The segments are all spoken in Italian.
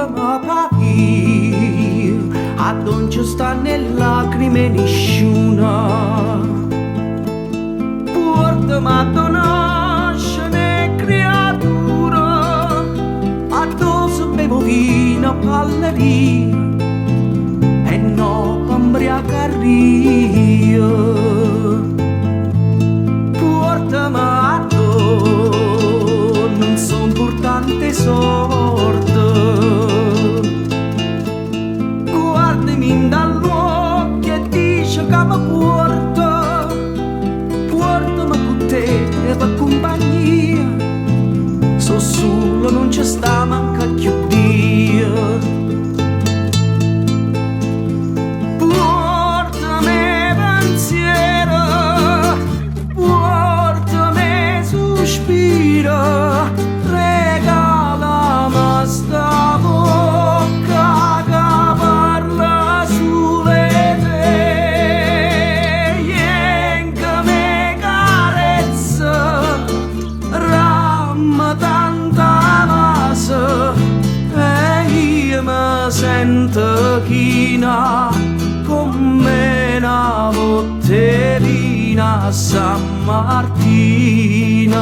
portami papì, a non ci stanno lacrime nessuna. Portami a donascere creatura, a dove bevo vino palleria e no pambriacaria. Portami a non sono importante sorte, guardami dall'occhio e dice che mi portami con te per compagnia, so solo non ci sta manca più Dio. Portami pensiero, portami sospiro, regalami sta bocca che parla sulle te, yenchami carezza, ramma tanta massa e io mi sento china come una botterina a San Martina.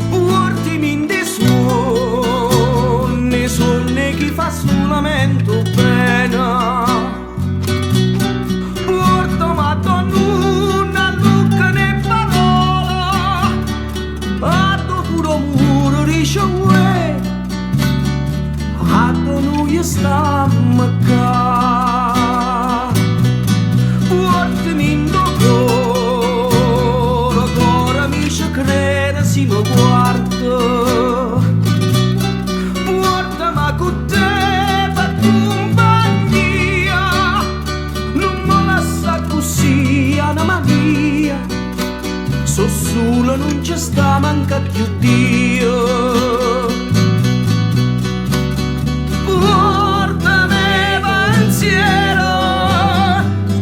Portami in dei suoni chi fa solamente pena. Portami a donnuna, lucca né parola, a do puro muro dice uè, a do noi stiamo qua. Portami in do cuore mi ci crede si mi guarda. Portami con te per compagnia, non mi lascia così una mania, so solo non ci sta manca più Dio. Portami pensiero,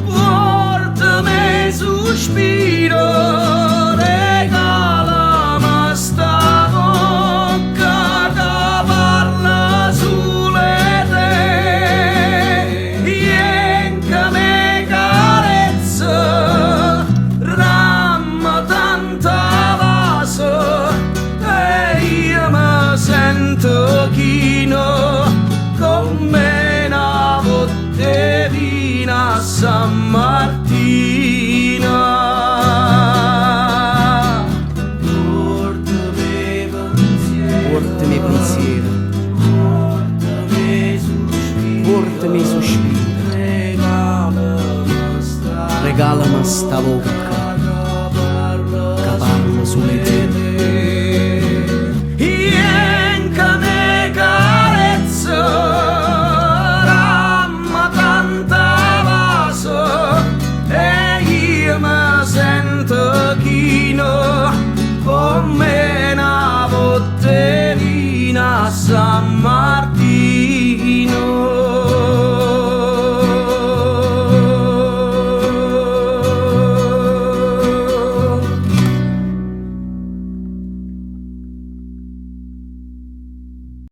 portami sospiro, regalami sta bocca che parla sulle te, yenchami carezza, ramma tanta vasa e io mi sento chino come una botterina a San Martina. Portami pensiero, portami sospiro, regalami sta bocca